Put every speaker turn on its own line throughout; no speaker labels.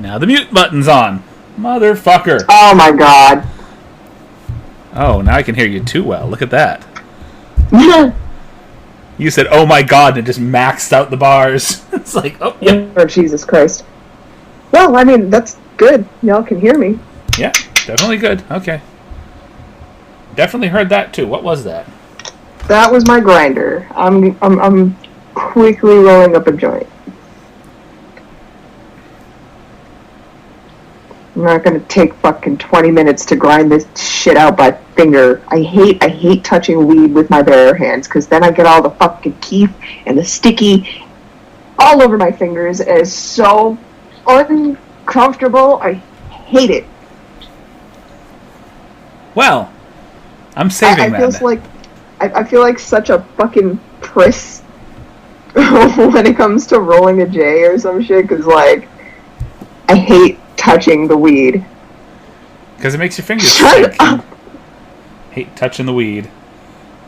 Now the mute button's on. Motherfucker.
Oh my god.
Oh, now I can hear you too well. Look at that. You said, oh my god, and it just maxed out the bars. It's like, oh, yep.
Oh, Jesus Christ. Well, I mean, that's good. Y'all can hear me.
Yeah, definitely good. Okay. Definitely heard that too. What was that?
That was my grinder. I'm quickly rolling up a joint. I'm not gonna take fucking 20 minutes to grind this shit out by finger. I hate touching weed with my bare hands, because then I get all the fucking keef and the sticky all over my fingers, and it's so uncomfortable. I hate it.
Well, I'm saving that.
I feel like such a fucking priss when it comes to rolling a J or some shit, because, like, I hate touching the weed.
Because it makes your fingers shake. Hate touching the weed.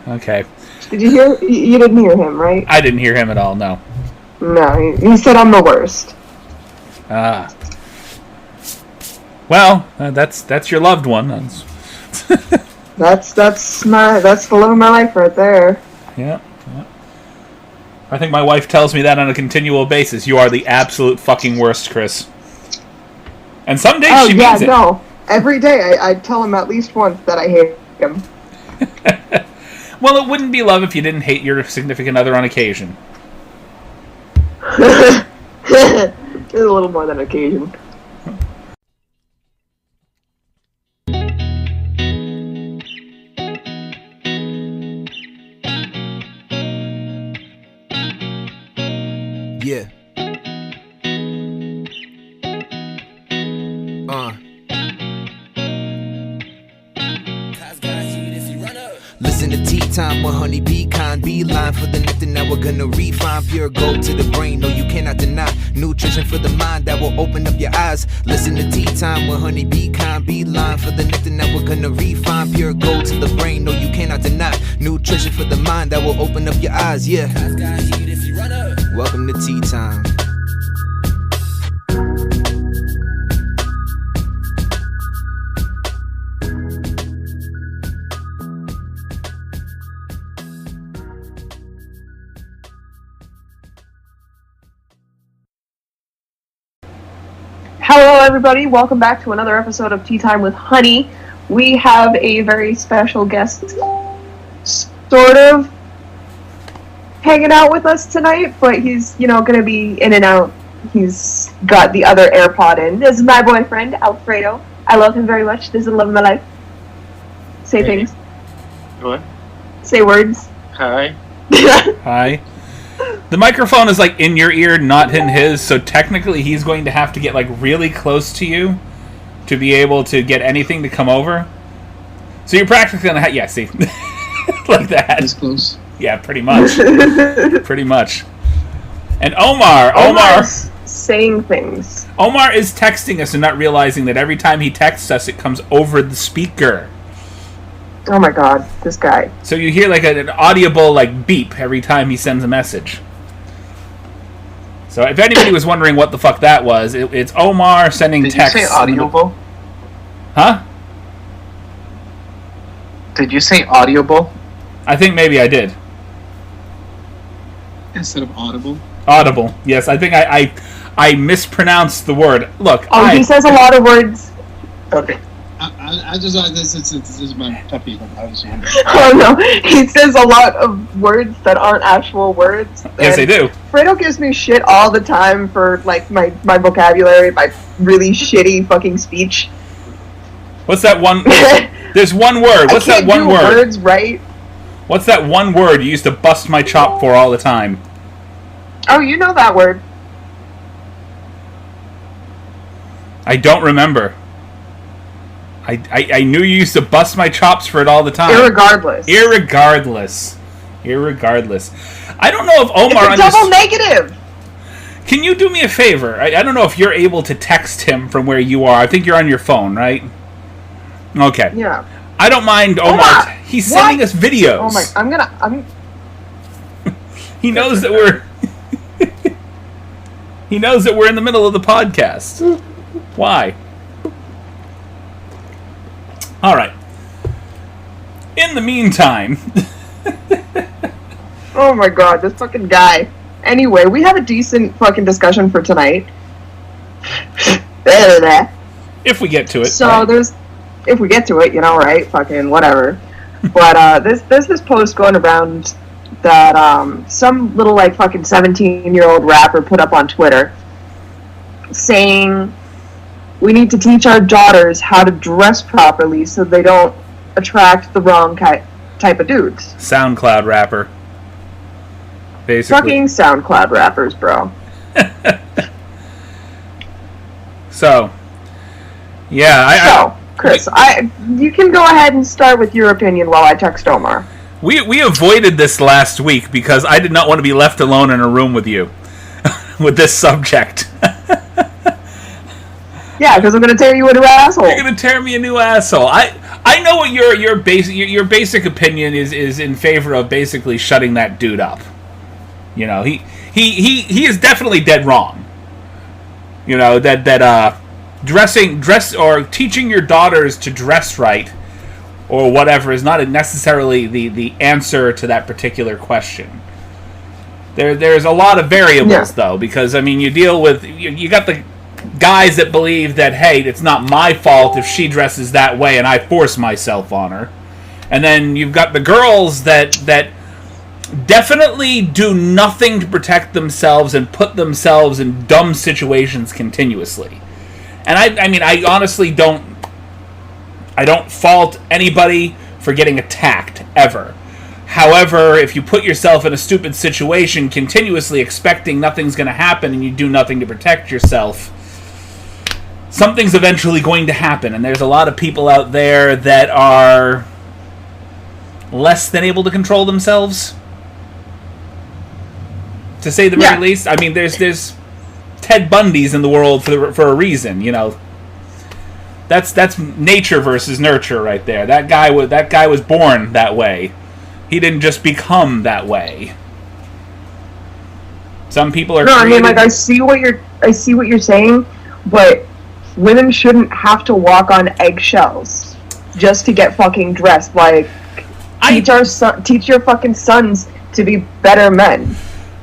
Okay.
Did you hear? You didn't hear him, right?
I didn't hear him at all, no.
No, he said I'm the worst.
Ah. Well, that's your loved one.
That's the love of my life right there.
Yeah. I think my wife tells me that on a continual basis. You are the absolute fucking worst, Chris. And some days she means it.
No. Every day I tell him at least once that I hate him.
Well, it wouldn't be love if you didn't hate your significant other on occasion.
It's a little more than occasion.
Yeah. Listen to Tea Time with Honey Pecan. Beeline for the nectar, now we're gonna refine. Pure gold to the brain, no you cannot deny. Nutrition for the mind that will open up your eyes. Listen to Tea Time with Honey Pecan. Beeline for the nectar, now we're gonna refine. Pure gold to the brain, no you cannot deny. Nutrition for the mind that will open up your eyes, yeah. Welcome to Tea Time.
Hello everybody, welcome back to another episode of Tea Time with Honey. We have a very special guest sort of hanging out with us tonight, but he's, gonna be in and out. He's got the other AirPod in. This is my boyfriend, Alfredo. I love him very much. This is the love of my life. Say things.
What?
Say words.
Hi.
Hi. The microphone is like in your ear, not in his, so technically he's going to have to get like really close to you to be able to get anything to come over. So you're practically gonna yeah, see. Like that.
This close.
Yeah, pretty much. Pretty much. And Omar's
saying things.
Omar is texting us and not realizing that every time he texts us it comes over the speaker.
Oh my god, this guy.
So you hear like an audible like beep every time he sends a message. So if anybody was wondering what the fuck that was, it's Omar sending texts.
Did you say audible?
Huh?
Did you say audible?
I think maybe I did.
Instead of audible?
Audible. Yes, I think I mispronounced the word. Look,
he says a lot of words.
Okay. I just this is my pet peeve. I was wondering.
Oh no, he says a lot of words that aren't actual words.
Yes, they do.
Fredo gives me shit all the time for like my vocabulary, my really shitty fucking speech.
What's that one? There's one word. What's that one word?
Words right.
What's that one word you used to bust my chop for all the time?
Oh, you know that word.
I don't remember. I knew you used to bust my chops for it all the time.
Irregardless.
I don't know if Omar...
It's a double negative!
Can you do me a favor? I don't know if you're able to text him from where you are. I think you're on your phone, right? Okay.
Yeah.
I don't mind Omar. He's sending us videos.
Oh my... I'm...
He knows that we're... He knows that we're in the middle of the podcast. Why? All right. In the meantime...
Oh my god, this fucking guy. Anyway, we have a decent fucking discussion for tonight.
If we get to it.
So
right?
if we get to it, right? Fucking whatever. But there's this post going around that some little like fucking 17-year-old rapper put up on Twitter saying we need to teach our daughters how to dress properly so they don't attract the wrong type of dudes.
SoundCloud rapper. Basically.
Fucking SoundCloud rappers, bro.
So, yeah,
Chris, you can go ahead and start with your opinion while I text Omar.
We avoided this last week because I did not want to be left alone in a room with you with this subject.
Yeah, because I'm going to tear you a new asshole.
You're going to tear me a new asshole. I know what your basic opinion is in favor of basically shutting that dude up. He is definitely dead wrong. That dress or teaching your daughters to dress right or whatever is not necessarily the answer to that particular question. There's a lot of variables though, because I mean you deal with you got the guys that believe that, hey, it's not my fault if she dresses that way and I force myself on her. And then you've got the girls that definitely do nothing to protect themselves and put themselves in dumb situations continuously. And I honestly don't fault anybody for getting attacked, ever. However, if you put yourself in a stupid situation continuously expecting nothing's going to happen and you do nothing to protect yourself, something's eventually going to happen. And there's a lot of people out there that are less than able to control themselves, to say the very least. I mean, there's Ted Bundys in the world for a reason, That's nature versus nurture right there. That guy was born that way. He didn't just become that way. Some people are.
No, I mean, like I see what you're saying, but women shouldn't have to walk on eggshells just to get fucking dressed. Like, teach your fucking sons to be better men.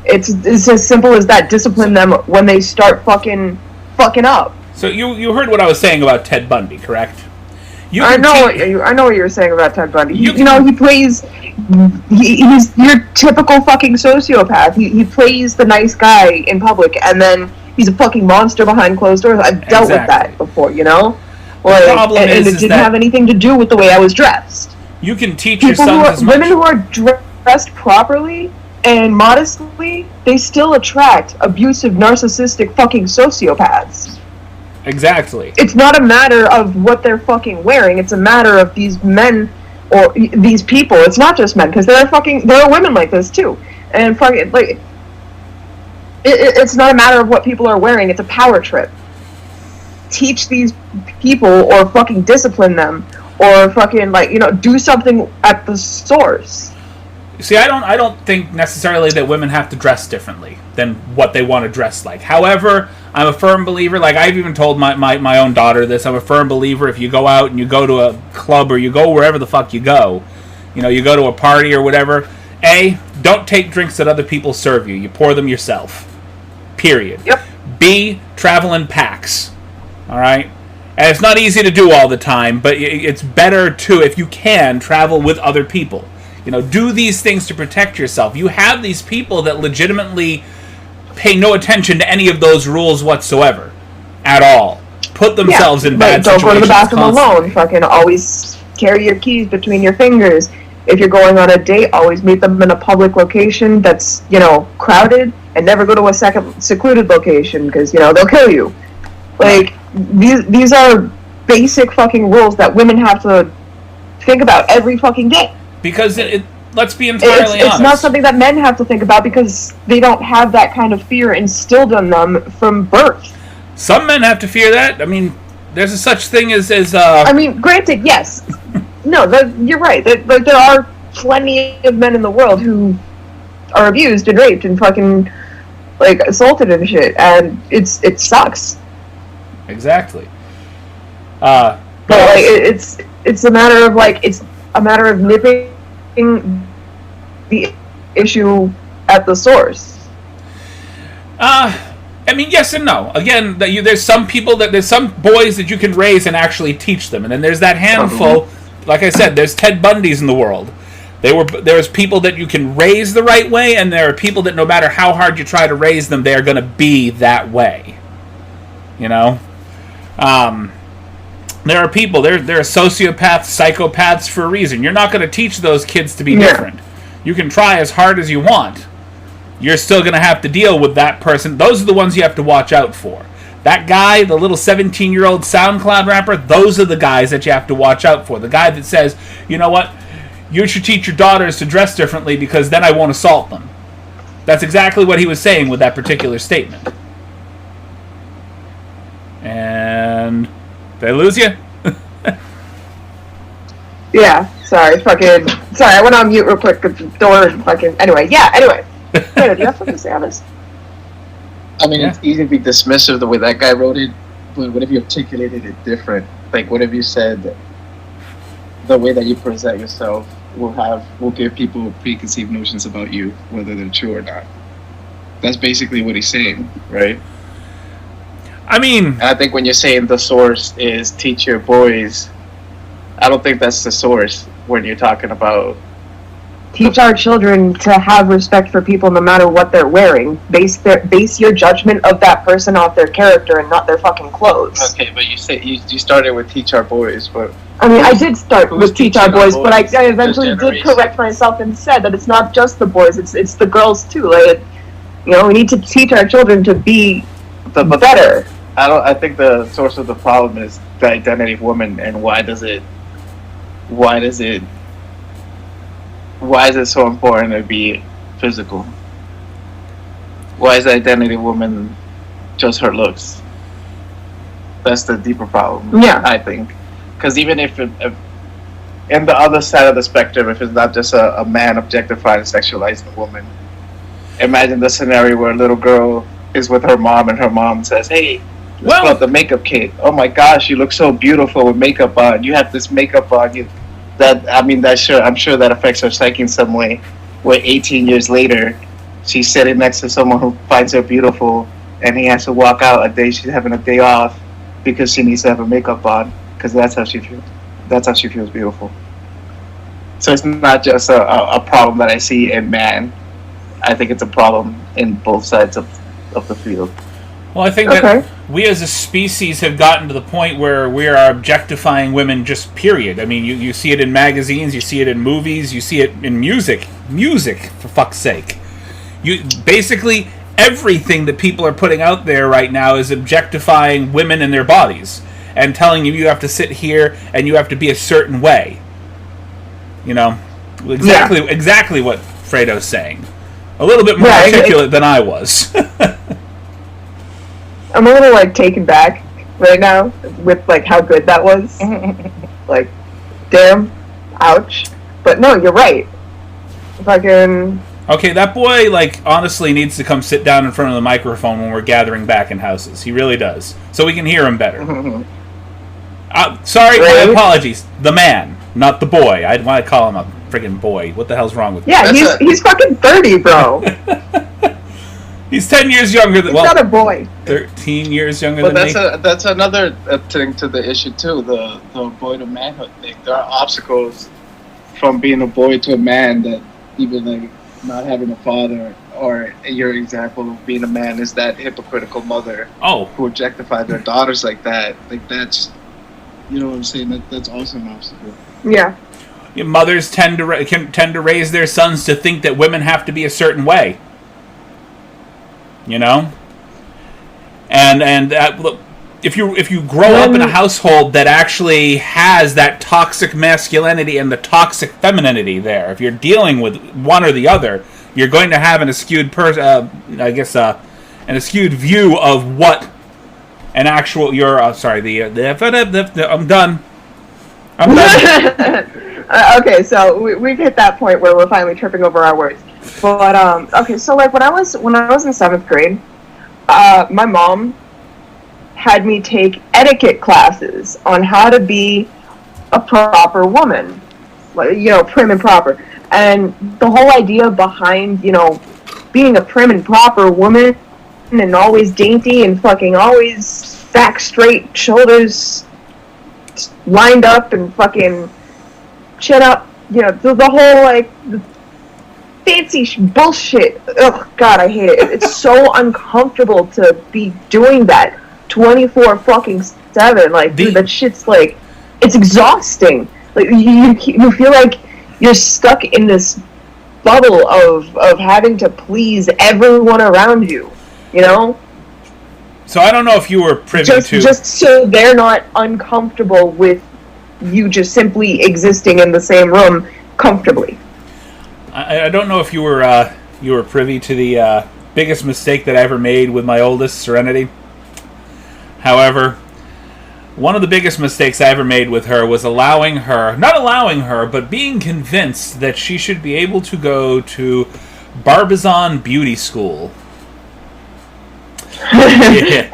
It's as simple as that. Discipline them when they start fucking up.
So you heard what I was saying about Ted Bundy, correct?
I know what you were saying about Ted Bundy. He plays. He's your typical fucking sociopath. He plays the nice guy in public, and then he's a fucking monster behind closed doors. I've dealt with that before, Like,
the problem
and it didn't have anything to do with the way I was dressed.
You can teach your sons as much.
Women who are dressed properly and modestly, they still attract abusive, narcissistic fucking sociopaths.
Exactly.
It's not a matter of what they're fucking wearing. It's a matter of these men or these people. It's not just men, because there are women like this too. And fucking like, it's not a matter of what people are wearing. It's a power trip. Teach these people, or fucking discipline them, or fucking do something at the source.
See, I don't think necessarily that women have to dress differently than what they want to dress like. However, I'm a firm believer, like I've even told my own daughter this, I'm a firm believer if you go out and you go to a club or you go wherever the fuck you go to a party or whatever, A, don't take drinks that other people serve you. You pour them yourself. Period.
Yep.
B, travel in packs. Alright? And it's not easy to do all the time, but it's better to, if you can, travel with other people. Do these things to protect yourself. You have these people that legitimately pay no attention to any of those rules whatsoever. At all. Put themselves in bad situations.
Don't go to the bathroom alone. Fucking always carry your keys between your fingers. If you're going on a date, always meet them in a public location that's, crowded, and never go to a secluded location, because, they'll kill you. Like, these are basic fucking rules that women have to think about every fucking day.
Because let's be entirely honest.
It's not something that men have to think about because they don't have that kind of fear instilled in them from birth.
Some men have to fear that. I mean, there's a such thing as
I mean, granted, yes. No, you're right. There are plenty of men in the world who are abused and raped and fucking, assaulted and shit. And it sucks.
exactly.
But like, it's a matter of like it's a matter of nipping the issue at the source.
I mean, yes and no. Again, there's some boys that you can raise and actually teach them, and then there's that handful. Like I said, there's Ted Bundys in the world. There's people that you can raise the right way, and there are people that no matter how hard you try to raise them, they are going to be that way. You know, there are people. There are sociopaths, psychopaths for a reason. You're not going to teach those kids to be different. You can try as hard as you want. You're still going to have to deal with that person. Those are the ones you have to watch out for. That guy, the little 17-year-old SoundCloud rapper, those are the guys that you have to watch out for. The guy that says, you know what, you should teach your daughters to dress differently because then I won't assault them. That's exactly what he was saying with that particular statement. And did I lose you?
Yeah, sorry, I went on mute real quick because the door anyway. Wait, do you have something to say on this?
I mean, it's easy to be dismissive the way that guy wrote it, but what if you articulated it different? Like, what if you said the way that you present yourself will give people preconceived notions about you, whether they're true or not? That's basically what he's saying, right?
I mean...
And I think when you're saying the source is teach your boys, I don't think that's the source when you're talking about...
Teach our children to have respect for people no matter what they're wearing. Base your judgment of that person off their character and not their fucking clothes.
Okay, but you started with teach our boys, but...
I mean, I did start with teach our boys, but I eventually did correct myself and said that it's not just the boys, it's the girls too. Like, we need to teach our children to be better.
I think the source of the problem is the identity of women, and why is it so important to be physical? Why is the identity of women just her looks? That's the deeper problem, I think. Because even if in the other side of the spectrum, if it's not just a man objectifying and sexualizing a woman, imagine the scenario where a little girl is with her mom and her mom says, hey, let's pull out the makeup kit. Oh my gosh, you look so beautiful with makeup on. You have this makeup on. I'm sure that affects her psyche in some way. Where 18 years later, she's sitting next to someone who finds her beautiful, and he has to walk out a day she's having a day off because she needs to have her makeup on, because that's how she feels. That's how she feels beautiful. So it's not just a problem that I see in man. I think it's a problem in both sides of the field.
Well, I think that we as a species have gotten to the point where we are objectifying women just period. I mean, you see it in magazines, you see it in movies, you see it in music. Music, for fuck's sake. Basically, everything that people are putting out there right now is objectifying women and their bodies. And telling you have to sit here and you have to be a certain way. Exactly what Fredo's saying. A little bit more articulate than I was.
I'm a little taken back right now with how good that was. Damn, ouch. But no, you're right. Fucking. Okay,
that boy honestly needs to come sit down in front of the microphone when we're gathering back in houses. He really does, so we can hear him better. Sorry, my apologies. The man, not the boy. I'd want to call him a friggin' boy. What the hell's wrong with him?
Yeah, he's fucking 30, bro.
He's 10 years younger than...
He's not a boy.
13 years younger than me.
That's another thing to the issue, too. The boy to manhood thing. There are obstacles from being a boy to a man that even, not having a father, or your example of being a man is that hypocritical mother who objectified their daughters like that. That's... You know what I'm saying? That's also an obstacle.
Yeah.
Mothers tend to raise their sons to think that women have to be a certain way. And look, if you grow up in a household that actually has that toxic masculinity and the toxic femininity there, if you're dealing with one or the other, you're going to have an askewed an askewed view of what an actual I'm done.
Okay, so we've hit that point where we're finally tripping over our words. But okay, so when I was in 7th grade, my mom had me take etiquette classes on how to be a proper woman, prim and proper. And the whole idea behind, being a prim and proper woman and always dainty and fucking always back straight, shoulders lined up and fucking chin up, the whole, the fancy bullshit. Ugh, God, I hate it. It's so uncomfortable to be doing that 24 fucking 7. Dude, that shit's it's exhausting. You feel like you're stuck in this bubble of having to please everyone around you,
So I don't know if you were privy to...
Just so they're not uncomfortable with you just simply existing in the same room comfortably.
I don't know if you were privy to the biggest mistake that I ever made with my oldest, Serenity. However, one of the biggest mistakes I ever made with her was not allowing her, but being convinced that she should be able to go to Barbizon Beauty School. Yeah.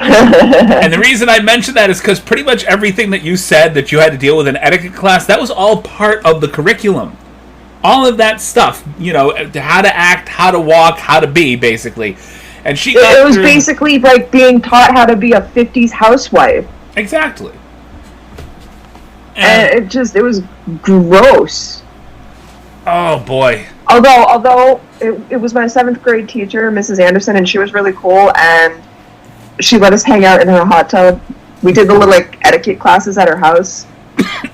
And the reason I mention that is because pretty much everything that you said that you had to deal with in etiquette class, that was all part of the curriculum. All of that stuff, how to act, how to walk, how to be, basically. And it
was basically like being taught how to be a 50s housewife.
Exactly.
And it was gross.
Oh, boy.
Although it was my 7th grade teacher, Mrs. Anderson, and she was really cool, and she let us hang out in her hot tub. We did the little, etiquette classes at her house.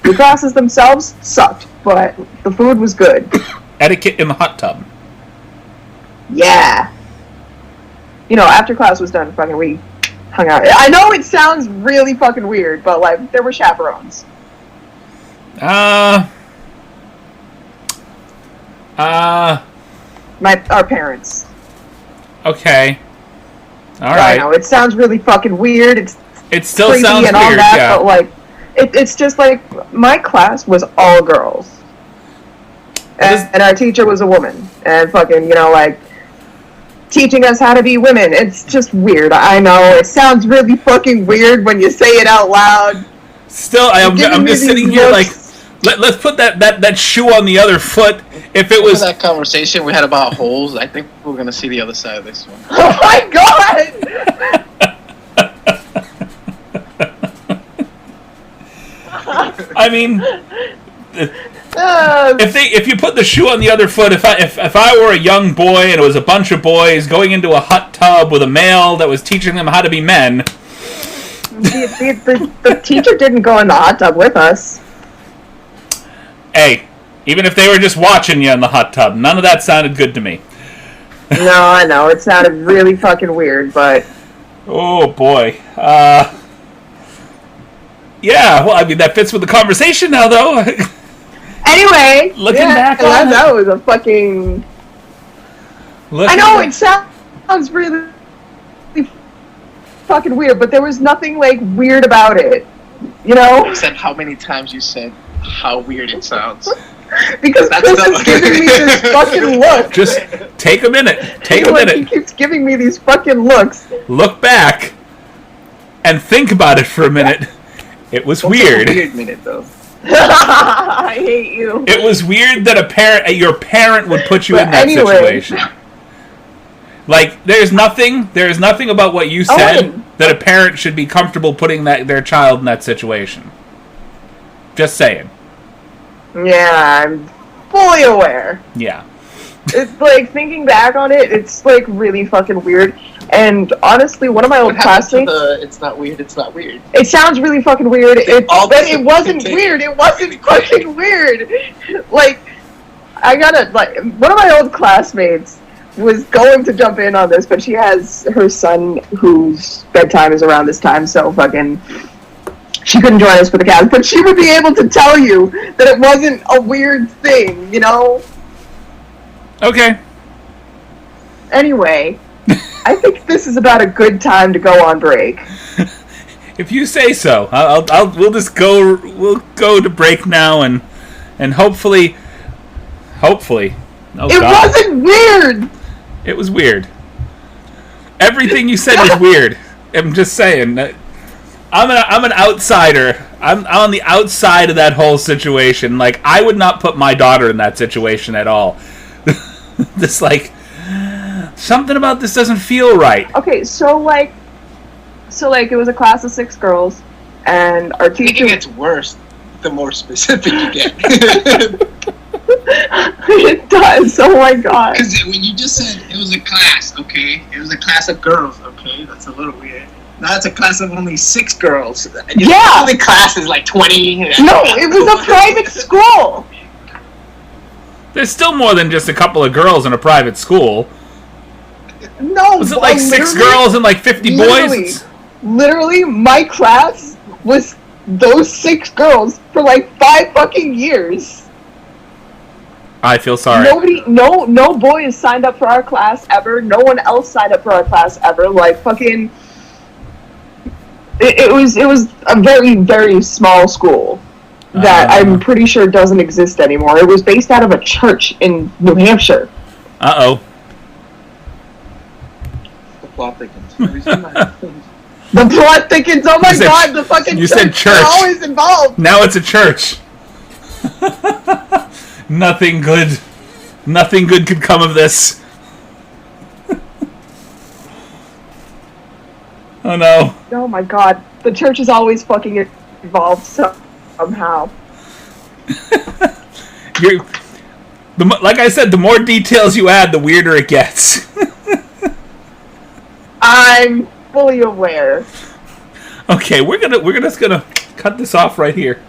The classes themselves sucked, but the food was good.
Etiquette in the hot tub.
Yeah. After class was done, fucking we hung out. I know it sounds really fucking weird, but, there were chaperones.
Our
parents.
Okay. Alright.
I know, it sounds really fucking weird.
It still
crazy
sounds
and all
weird,
that,
yeah.
But, it's just my class was all girls. And our teacher was a woman. And fucking, teaching us how to be women. It's just weird. I know. It sounds really fucking weird when you say it out loud.
Still, I'm just sitting here let's put that shoe on the other foot. If it was
that conversation we had about holes, I think we're going to see the other side of this one.
Oh my god!
I mean, if you put the shoe on the other foot, if I were a young boy and it was a bunch of boys going into a hot tub with a male that was teaching them how to be men.
The teacher didn't go in the hot tub with us.
Hey, even if they were just watching you in the hot tub, none of that sounded good to me.
No, I know. It sounded really fucking weird, but...
Oh, boy. Yeah, well, I mean, that fits with the conversation now, though.
Anyway,
looking back on
that was a fucking... I know, it sounds really fucking weird, but there was nothing, weird about it.
You said how many times you said how weird it sounds.
Because Chris is giving me this fucking look.
Just take a minute. Take a minute.
He keeps giving me these fucking looks.
Look back and think about it for a minute. It was weird.
A weird minute, though.
I hate you.
It was weird that your parent would put you in that situation. There's nothing about what you said that a parent should be comfortable putting their child in that situation. Just saying.
Yeah, I'm fully aware.
Yeah.
It's thinking back on it, it's really fucking weird. And honestly, one of my old classmates.
It's not weird. It's not weird.
It sounds really fucking weird. It wasn't weird. It wasn't fucking weird. One of my old classmates was going to jump in on this, but she has her son whose bedtime is around this time, so fucking she couldn't join us for the cast. But she would be able to tell you that it wasn't a weird thing,
Okay.
Anyway, I think this is about a good time to go on break.
If you say so, we'll just go. We'll go to break now, and hopefully. Oh,
it wasn't weird.
It was weird. Everything you said was weird. I'm just saying. I'm an outsider. I'm on the outside of that whole situation. Like, I would not put my daughter in that situation at all. This, like, something about this doesn't feel right.
Okay, so it was a class of 6 girls, and our teacher...
I think it gets worse the more specific you get.
It does, oh my god.
Because when you just said it was a class, okay? It was a class of girls, okay? That's a little weird. Now it's a class of only 6 girls.
Yeah!
The class is like 20.
No, it was a private school!
There's still more than just a couple of girls in a private school.
No,
was it like 6 girls and like 50 boys?
Literally, my class was those 6 girls for like 5 fucking years.
I feel sorry.
No boys signed up for our class ever. No one else signed up for our class ever. Like fucking, it was a very, very small school that I'm pretty sure doesn't exist anymore. It was based out of a church in New Hampshire.
Uh-oh.
The plot thickens.
The plot thickens. Oh my god, the fucking
you said church.
Are always involved.
Now it's a church. Nothing good could come of this. Oh no.
Oh my god, the church is always fucking involved somehow.
Like I said, the more details you add, the weirder it gets.
I'm fully aware.
Okay, we're just gonna cut this off right here.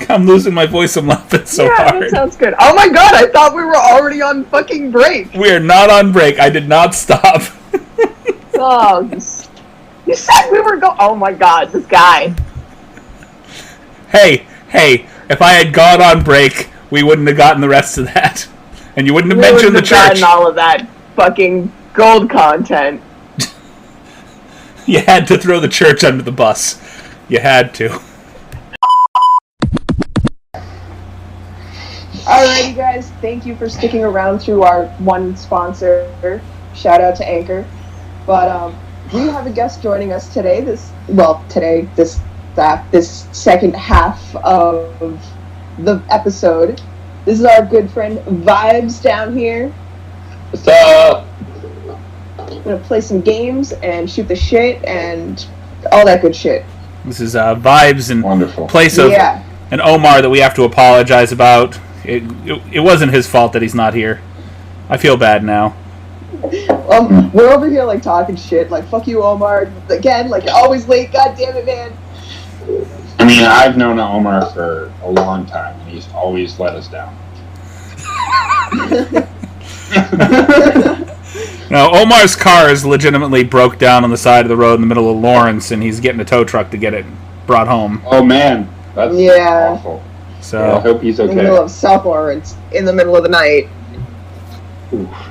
I'm losing my voice. I'm laughing so hard.
Yeah, that sounds good. Oh my god, I thought we were already on fucking break.
We are not on break. I did not stop.
Oh, you said we were going. Oh my god, this guy.
Hey, if I had gone on break, we wouldn't have gotten the rest of that. And you wouldn't have mentioned the church.
Gotten all of that fucking gold content.
You had to throw the church under the bus. You had to.
Alrighty guys, thank you for sticking around through our one sponsor. Shout out to Anchor. But we have a guest joining us today. This second half of the episode. This is our good friend Vibes down here.
What's up?
We're gonna play some games and shoot the shit and all that good shit.
This is Vibes in
Wonderful.
place of an Omar that we have to apologize about. It wasn't his fault that he's not here. I feel bad now.
We're over here like talking shit, like fuck you, Omar. Again, like you're always late. God damn it, man.
I mean, I've known Omar for a long time, and he's always let us down.
No, Omar's car is legitimately broke down on the side of the road in the middle of Lawrence, and he's getting a tow truck to get it brought home.
Oh man, that's awful.
So
I hope he's okay.
In the middle of South Lawrence, in the middle of the night.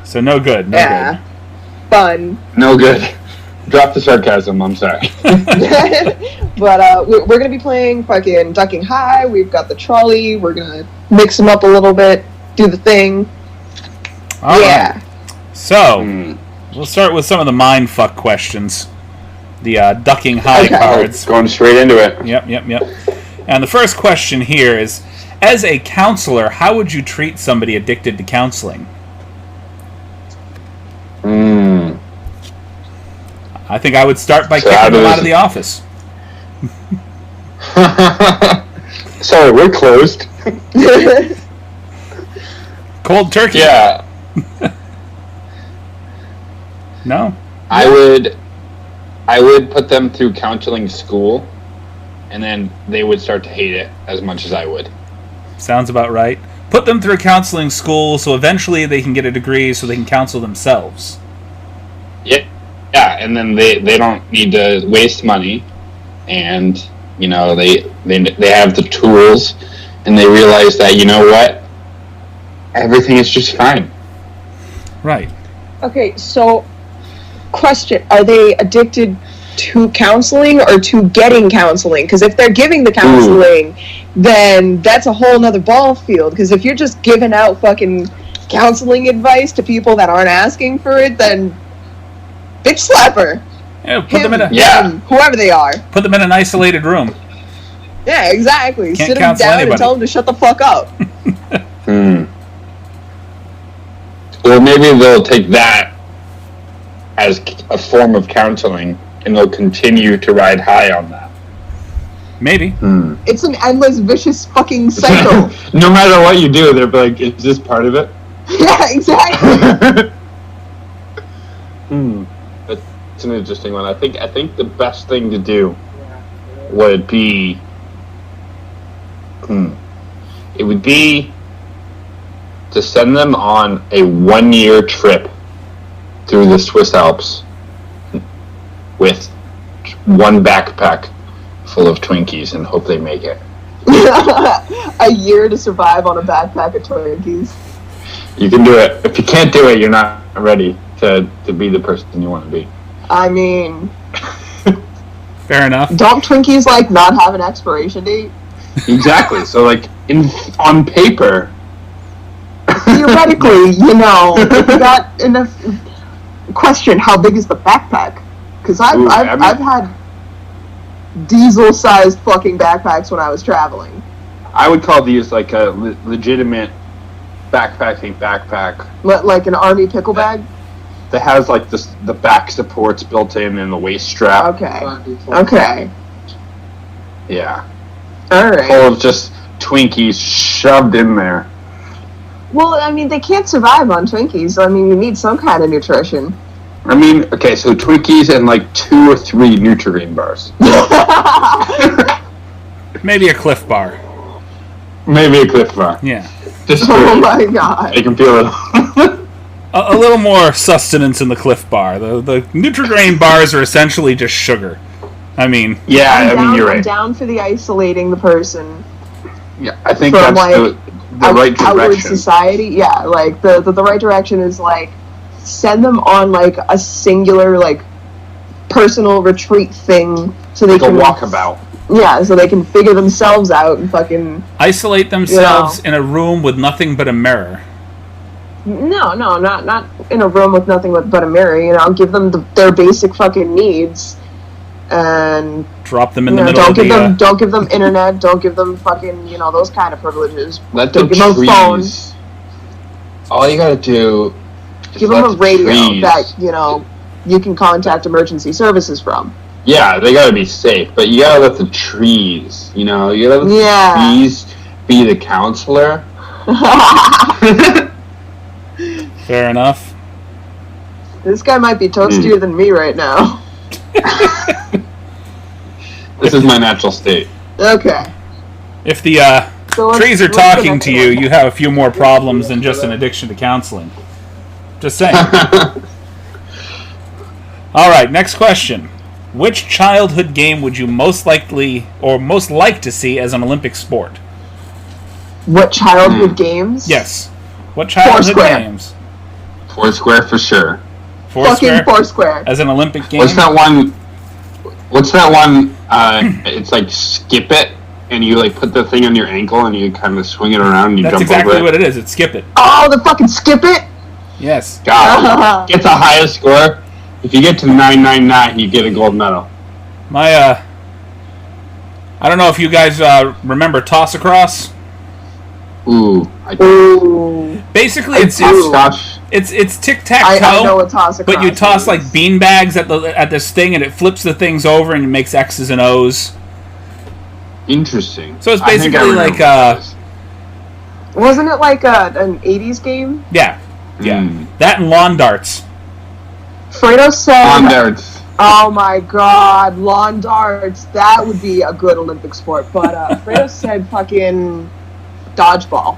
So no good. No good.
Fun.
No good. Drop the sarcasm. I'm sorry.
But we're gonna be playing fucking Ducking High. We've got the trolley. We're gonna mix them up a little bit, do the thing.
All right. So we'll start with some of the mindfuck questions. The Ducking High cards.
Going straight into it.
Yep. And the first question here is: as a counselor, how would you treat somebody addicted to counseling? I think I would start by kicking them out of the office.
Sorry, we're closed.
Cold turkey.
Yeah.
No?
I would put them through counseling school, and then they would start to hate it as much as I would.
Sounds about right. Put them through counseling school so eventually they can get a degree so they can counsel themselves. Yeah,
and then they don't need to waste money, and you know they have the tools, and they realize that, you know what, everything is just fine.
Right.
Okay, so question: are they addicted to counseling or to getting counseling? Because if they're giving the counseling, then that's a whole nother ball field. Because if you're just giving out fucking counseling advice to people that aren't asking for it, then bitch slapper.
Yeah, put them in
whoever they are.
Put them in an isolated room.
Yeah, exactly.
Can't
Sit them
counsel
down
anybody.
and tell them to shut the fuck up.
Or maybe they'll take that as a form of counseling, and they'll continue to ride high on that.
Maybe.
It's an endless, vicious fucking cycle.
No matter what you do, they're like, is this part of it?
Yeah, exactly.
That's an interesting one. I think the best thing to do would be... It would be to send them on a 1-year trip through the Swiss Alps with one backpack full of Twinkies and hope they make it.
A year to survive on a backpack of Twinkies.
You can do it. If you can't do it, you're not ready to be the person you want to be.
I mean...
Fair enough.
Don't Twinkies, like, not have an expiration date?
Exactly. So, like, on paper...
Theoretically, you know, if you got enough... Question, how big is the backpack? Because I've had diesel-sized fucking backpacks when I was traveling.
I would call these like a legitimate backpacking backpack.
Like an army pickle bag?
That has like the back supports built in and the waist strap.
Okay.
Yeah.
Alright.
Full of just Twinkies shoved in there.
Well, I mean, they can't survive on Twinkies. I mean, you need some kind of nutrition.
I mean, okay, so Twinkies and like 2 or 3 Nutri-Grain bars.
Maybe a Cliff Bar.
Maybe a Cliff Bar.
Yeah.
Just
oh my god.
You can feel it.
A little more sustenance in the Cliff Bar. The Nutri-Grain bars are essentially just sugar. I mean...
Yeah, I mean, you're right.
I'm down for the isolating the person.
Yeah, I think
from,
that's
like,
the right
outward
direction.
Society. Yeah, like, the right direction is, like, send them on, like, a singular, like, personal retreat thing so they can...
a walkabout.
Yeah, so they can figure themselves out and fucking...
Isolate themselves in a room with nothing but a mirror.
No, not in a room with nothing but a mirror, you know, give them their basic fucking needs, and...
Drop them in the middle of the...
Don't give them internet, don't give them fucking, you know, those kind of privileges.
Let
don't
the
give
trees...
them phones.
All you gotta do...
Give them a radio that, you know, you can contact emergency services from.
Yeah, they gotta be safe, but you gotta let the trees, you know, you gotta let the trees be the counselor.
Fair enough.
This guy might be toastier than me right now.
This is my natural state.
Okay.
If the trees are talking to you, you have a few more problems than just an addiction to counseling. Just saying. Alright, next question. Which childhood game would you most like to see as an Olympic sport?
What childhood games?
Yes. What childhood games?
Foursquare for sure.
Fucking Foursquare.
As an Olympic game?
What's that one? It's like skip it, and you like put the thing on your ankle, and you kind of swing it around, and you jump over it.
That's exactly what it is. It's skip it.
Oh, the fucking skip it?
Yes.
God, get the highest score. If you get to 999, you get a gold medal.
I don't know if you guys remember Toss Across.
Ooh.
Basically, it's tic-tac-toe.
I know what Toss Across
but you toss like beanbags at this thing, and it flips the things over and it makes X's and O's.
Interesting.
So it's basically like
wasn't it like an 80s game?
Yeah. That and lawn darts.
Fredo said...
Lawn darts.
Oh my god, lawn darts. That would be a good Olympic sport. But Fredo said fucking dodgeball.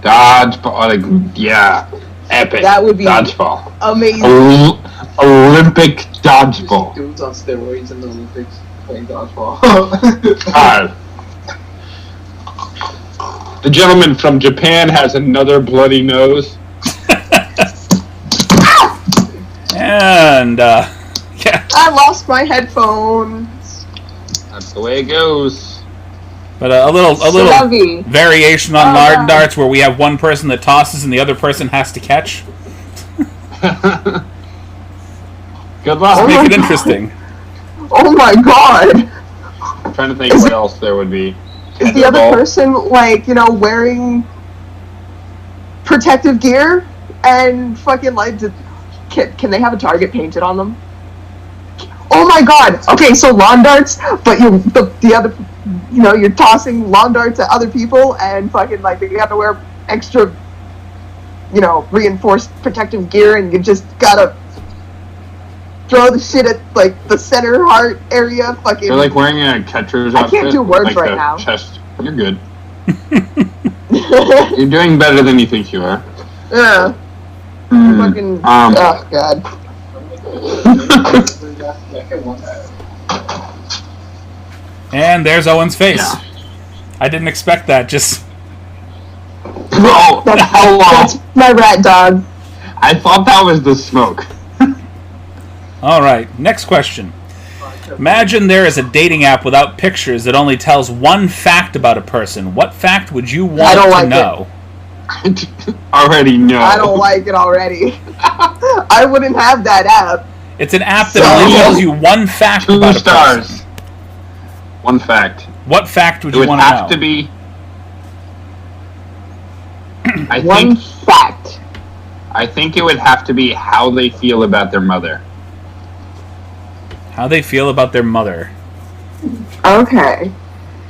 Dodgeball, yeah. Epic.
That would be
dodgeball.
Amazing.
Olympic dodgeball.
Dudes on steroids in the Olympics playing dodgeball.
The gentleman from Japan has another bloody nose.
And, yeah.
I lost my headphones.
That's the way it goes.
But a little variation on lawn darts where we have one person that tosses and the other person has to catch.
Good luck.
Let's make it interesting.
Oh my god!
I'm trying to think what else there would be.
Is the other person, like, you know, wearing protective gear and fucking, like, can they have a target painted on them? Oh my god! Okay, so lawn darts, but the other, you know, you're tossing lawn darts at other people and fucking, like, you have to wear extra, you know, reinforced protective gear and you just gotta throw the shit at, like, the center heart area, fucking...
You're like wearing a catcher's outfit.
I can't do words
like
right now.
Chest. You're good. You're doing better than you think you are.
Yeah. Fucking... oh, God.
And there's Owen's face.
Yeah.
I didn't expect that, just...
Oh,
That's my rat dog.
I thought that was the smoke.
Alright, next question. Imagine there is a dating app without pictures that only tells one fact about a person. What fact would you want to know?
Already know.
I don't like it already. I wouldn't have that app.
It's an app that only tells you one fact about a person. 2 stars.
One fact.
What fact would you want
to know?
It would have
to be...
One fact.
I think it would have to be how they feel about their mother.
How they feel about their mother.
Okay.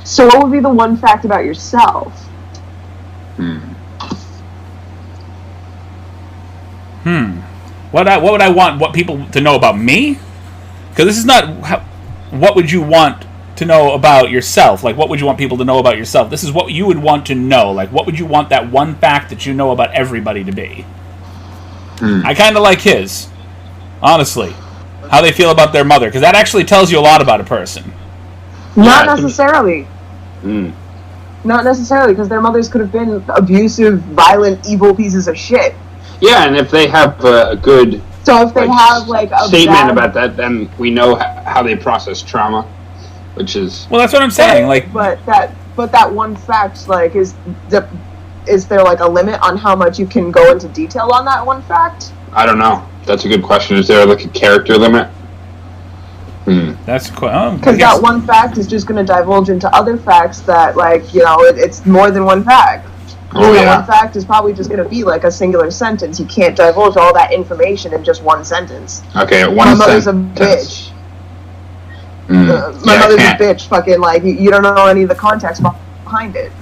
So what would be the one fact about yourself?
What would I want people to know about me? Because this is not... what would you want to know about yourself? Like, what would you want people to know about yourself? This is what you would want to know. Like, what would you want that one fact that you know about everybody to be? I kind of like his. Honestly. How they feel about their mother. Because that actually tells you a lot about a person.
Not necessarily. Not necessarily, because their mothers could have been abusive, violent, evil pieces of shit.
Yeah, and if they have a good...
So if they have, like, a
statement about that, then we know how they process trauma, which is...
Well, that's what I'm saying, like...
But that one fact, like, is there, like, a limit on how much you can go into detail on that one fact?
I don't know. That's a good question. Is there, like, a character limit?
That's cool.
Because that one fact is just going to divulge into other facts that, like, you know, it's more than one fact. One fact is probably just going to be, like, a singular sentence. You can't divulge all that information in just one sentence.
Okay,
My mother's a bitch. My mother's a bitch. Fucking, like, you don't know any of the context behind it.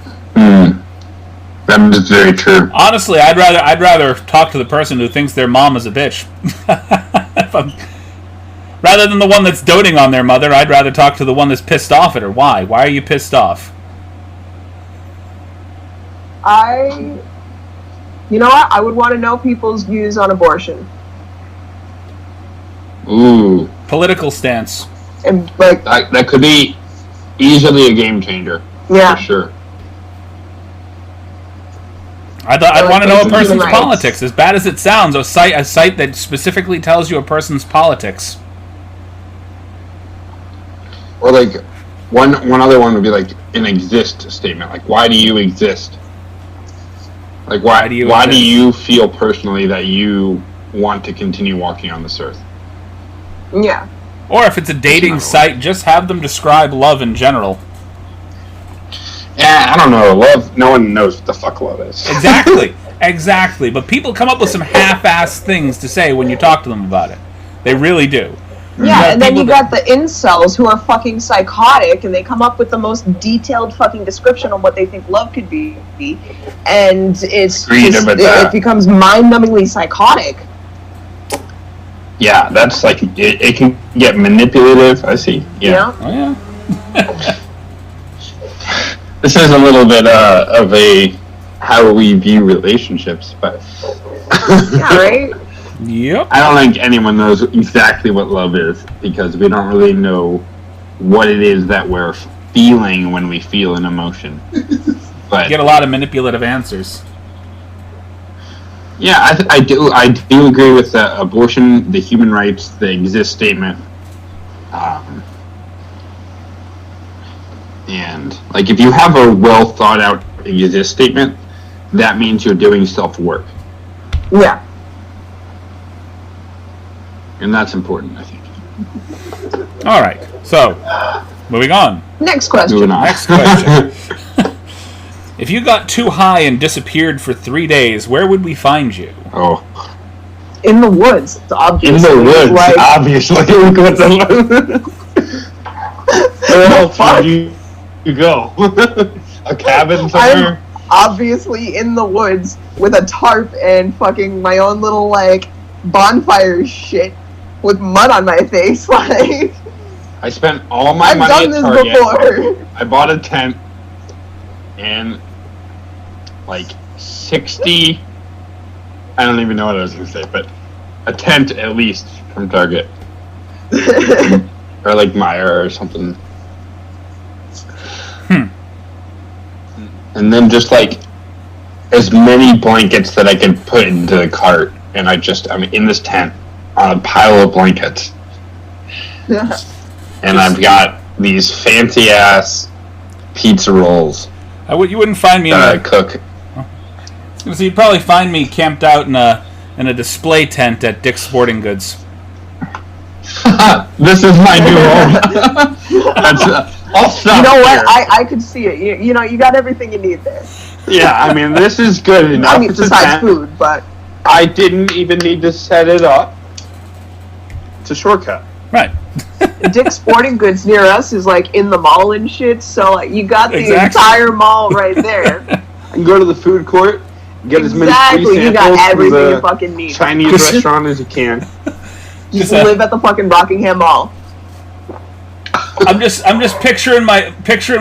That is very true.
Honestly, I'd rather talk to the person who thinks their mom is a bitch. Rather than the one that's doting on their mother, I'd rather talk to the one that's pissed off at her. Why? Why are you pissed off?
You know what? I would want to know people's views on abortion.
Ooh.
Political stance.
And, like...
That could be easily a game changer.
Yeah.
For sure.
I'd want to know a person's politics. As bad as it sounds, a site that specifically tells you a person's politics.
Or, like, one other one would be, like, an exist statement. Like, why do you exist? Like, why do you feel personally that you want to continue walking on this earth?
Yeah.
Or if it's a dating site, just have them describe love in general.
Yeah, I don't know. Love, no one knows what the fuck love is.
Exactly. Exactly. But people come up with some half-assed things to say when you talk to them about it. They really do.
Yeah, and then you got the incels who are fucking psychotic, and they come up with the most detailed fucking description on what they think love could be, and it becomes mind-numbingly psychotic.
Yeah, that's like, it can get manipulative, I see. Yeah.
Oh, yeah.
This is a little bit of a how we view relationships, but...
Yeah, right?
Yep.
I don't think anyone knows exactly what love is, because we don't really know what it is that we're feeling when we feel an emotion. But
you get a lot of manipulative answers.
Yeah, I do agree with the abortion, the human rights, the exist statement. And, like, if you have a well thought out exist statement, that means you're doing self-work.
Yeah.
And that's important, I think.
All right. So, moving on.
Next question.
Moving on.
Next question. If you got too high and disappeared for 3 days, where would we find you?
Oh.
In the woods, obviously.
In the woods,
like,
obviously. Where else would you go? A cabin somewhere?
I'm obviously in the woods with a tarp and fucking my own little, like, bonfire shit with mud on my face. Like,
I spent all my
I've
money
done
at
this
Target.
before.
I bought a tent and like 60. I don't even know what I was gonna say, but a tent at least from Target or like Meijer or something. And then just like as many blankets that I could put into the cart, and I'm in this tent on a pile of blankets.
Yeah.
And I've got these fancy ass pizza rolls
You wouldn't find me in
that I
a
cook.
So you'd probably find me camped out in a display tent at Dick's Sporting Goods.
This is my new home. I'll stop.
You know what?
here.
I could see it. You know, you got everything you need there.
Yeah, I mean, this is good enough.
I mean,
It's a
besides
tent.
food, but
I didn't even need to set it up. It's a shortcut.
Right.
Dick's Sporting Goods near us is like in the mall and shit. So like, you got the
Exactly.
entire mall right there.
I can go to the food court, get as many
Exactly.
free
You
samples
got
from
everything
the
you fucking need.
Chinese restaurant as you can.
Just
Just,
live at the fucking Rockingham Mall.
I'm just picturing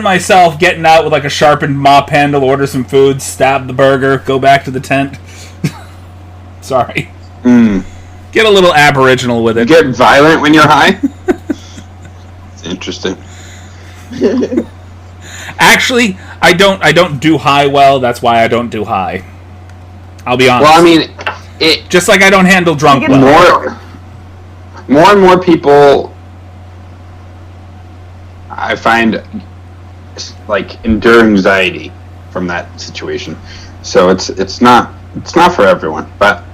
myself getting out with like a sharpened mop handle, order some food, stab the burger, go back to the tent. Sorry. Get a little aboriginal with
You
it.
get violent when you're high? It's interesting.
Actually, I don't do high well. That's why I don't do high. I'll be honest.
Well, I mean,
Just like I don't handle drunk
You get
well.
more and more people I find like endure anxiety from that situation. So it's not for everyone, but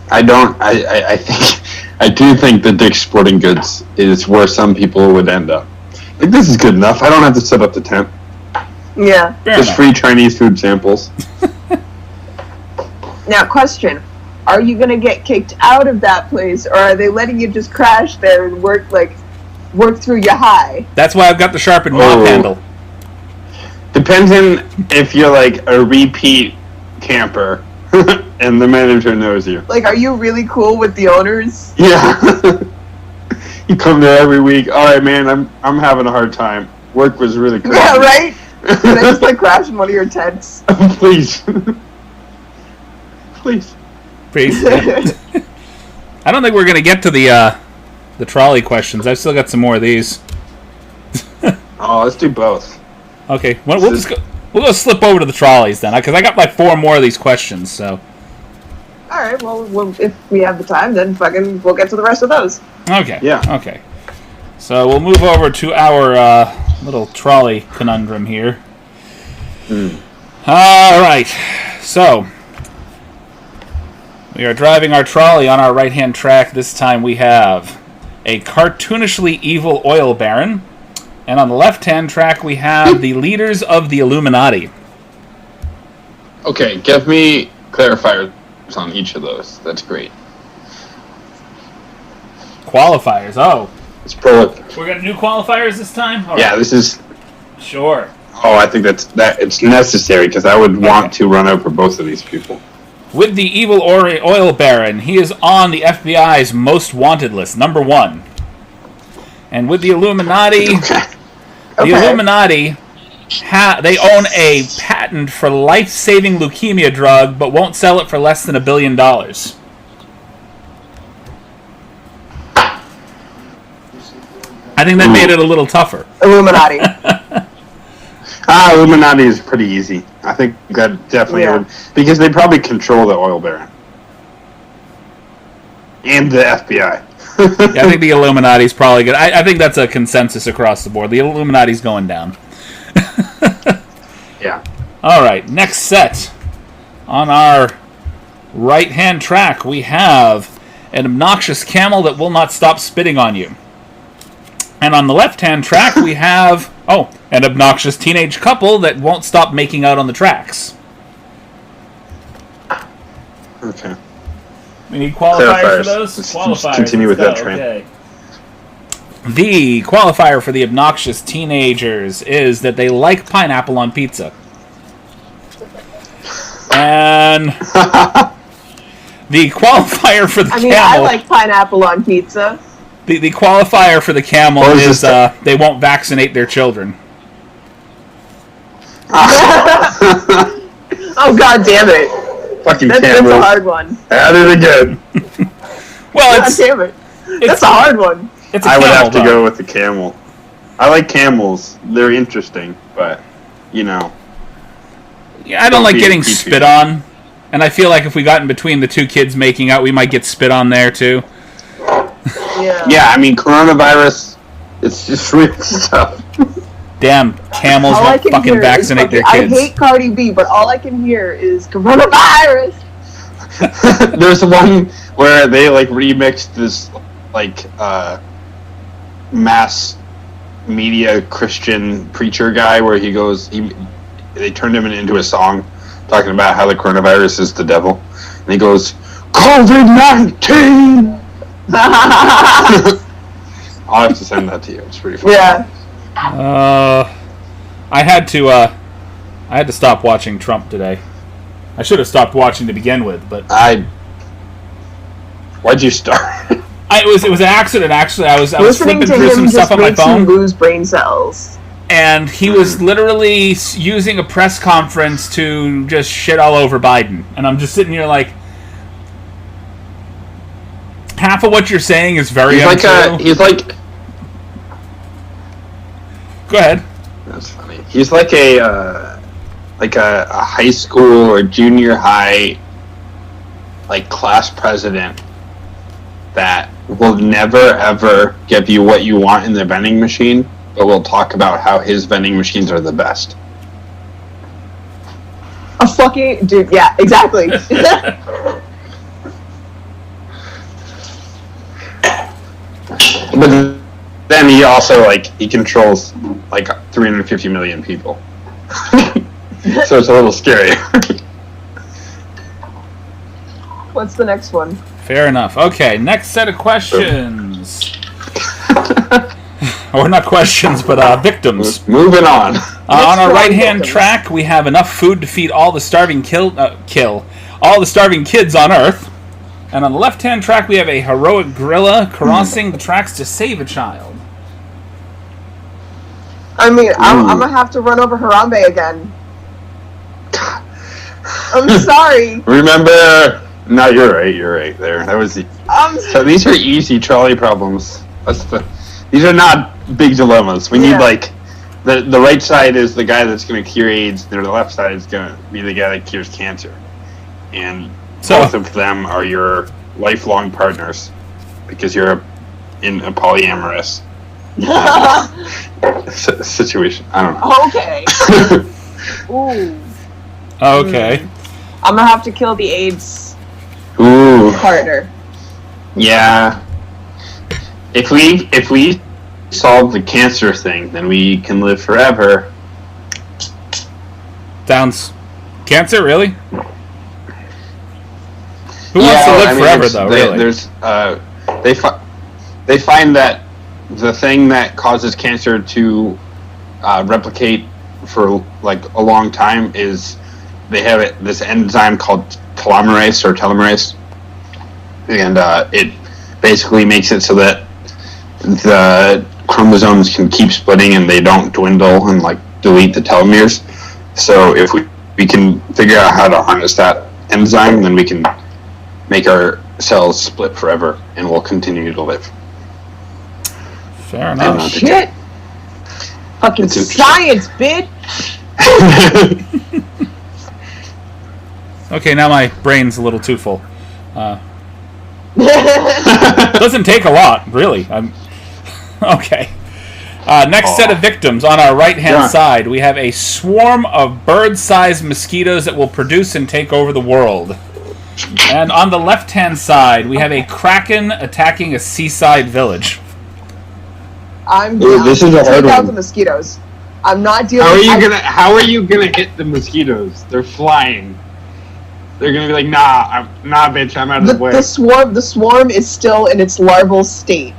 I do think the Dick's Sporting Goods is where some people would end up. Like, this is good enough. I don't have to set up the tent.
Yeah.
Fair
Just
enough.
free Chinese food samples.
Now, question: are you gonna get kicked out of that place, or are they letting you just crash there and work through your high?
That's why I've got the sharpened mop
Oh.
handle.
Depends on if you're like a repeat camper and the manager knows you.
Like, are you really cool with the owners?
Yeah. You come there every week. All right, man, I'm having a hard time. Work was really crazy.
Yeah, right. Can I just like crash in one of your tents?
Please. Please.
Please. I don't think we're gonna get to the trolley questions. I've still got some more of these.
Oh, let's do both.
Okay, we'll just go. We'll go slip over to the trolleys then, because I got like 4 more of these questions. So.
All right. Well, if we have the time, then fucking we'll get to the rest of those.
Okay.
Yeah.
Okay. So we'll move over to our little trolley conundrum here. All right. So we are driving our trolley on our right-hand track. This time we have a cartoonishly evil oil baron, and on the left-hand track we have the leaders of the Illuminati.
Okay, give me clarifiers on each of those. That's great.
Qualifiers. Oh,
It's prolific.
we're gonna do qualifiers this time. All
Yeah,
right.
this is.
Sure.
Oh, I think that it's necessary because I would want to run over both of these people.
With the evil oil baron, he is on the FBI's most wanted list, number 1. And with the Illuminati, the
Okay.
Illuminati, they own a patent for life-saving leukemia drug, but won't sell it for less than $1 billion. I think that made it a little tougher.
Illuminati.
Illuminati is pretty easy. I think that definitely
Yeah.
would, because they probably control the oil baron and the FBI.
Yeah, I think the Illuminati's probably good. I think that's a consensus across the board. The Illuminati's going down.
Yeah.
All right, next set. On our right-hand track, we have an obnoxious camel that will not stop spitting on you. And on the left-hand track, we have, an obnoxious teenage couple that won't stop making out on the tracks.
Okay.
We need qualifiers for those?
Let's
Qualifiers.
continue with
Let's
that
go.
train.
Okay. The qualifier for the obnoxious teenagers is that they like pineapple on pizza. And the qualifier for the camel...
I like pineapple on pizza.
The qualifier for the camel is they won't vaccinate their children.
Oh, God damn it.
Fucking
That's
camels.
a hard one.
At it again.
Well,
God damn it. That's a hard one.
It's a
I would
camel,
have to
though.
go with the camel. I like camels. They're interesting, but,
Yeah, I don't like getting spit on. And I feel like if we got in between the two kids making out, we might get spit on there, too.
Yeah, I mean, coronavirus, it's just really tough.
Damn, camels
All I
won't
can
fucking
hear
vaccinate
is
their
I
kids.
hate Cardi B, but all I can hear is coronavirus.
There's one where they, remixed this, mass media Christian preacher guy where he goes, they turned him into a song talking about how the coronavirus is the devil. And he goes, COVID-19! I'll have to send that to you. It's pretty funny.
Yeah.
I had to stop watching Trump today. I should have stopped watching to begin with, but
why'd you start?
it was an accident. Actually, I was
Listening
flipping
to
through
him
some stuff
just
on my
makes you
phone,
lose brain cells.
and he was literally using a press conference to just shit all over Biden, and I'm just sitting here like, half of what you're saying is very untrue. Go ahead.
That's funny. He's like a high school or junior high class president that will never ever give you what you want in the vending machine, but will talk about how his vending machines are the best.
A fucking dude, yeah, exactly.
But then he also he controls 350 million people. So it's a little scary.
What's the next one?
Fair enough. Okay, next set of questions. Or not questions, but victims.
Moving on.
On our right-hand
victims.
track, we have enough food to feed all the starving all the starving kids on Earth. And on the left-hand track, we have a heroic gorilla crossing the tracks to save a child.
I mean, I'm gonna have to run over Harambe again. I'm sorry.
Remember? No, you're right there. That was so these are easy trolley problems. These are not big dilemmas. We need the right side is the guy that's going to cure AIDS, and the left side is going to be the guy that cures cancer. And both of them are your lifelong partners because you're in a polyamorous situation. I don't know.
Okay. Ooh.
Okay.
I'm gonna have to kill the AIDS
Ooh.
partner.
Yeah. If we solve the cancer thing, then we can live forever.
Sounds... Cancer, really? Who wants to live forever, though, really?
They find that the thing that causes cancer to replicate for a long time is they have this enzyme called telomerase, and it basically makes it so that the chromosomes can keep splitting and they don't dwindle and delete the telomeres. So if we can figure out how to harness that enzyme, then we can make our cells split forever and we'll continue to live.
Fair enough.
Shit. Fucking science, bitch.
Okay, now my brain's a little too full. Doesn't take a lot, really. Okay. Next set of victims. On our right-hand side, we have a swarm of bird-sized mosquitoes that will produce and take over the world. And on the left-hand side, we have a kraken attacking a seaside village.
I'm
Ooh,
down.
this is a hard
Take out
one.
the mosquitoes. I'm not dealing.
How are you gonna hit the mosquitoes? They're flying. They're gonna be like, nah, bitch, I'm out of the way.
The swarm is still in its larval state.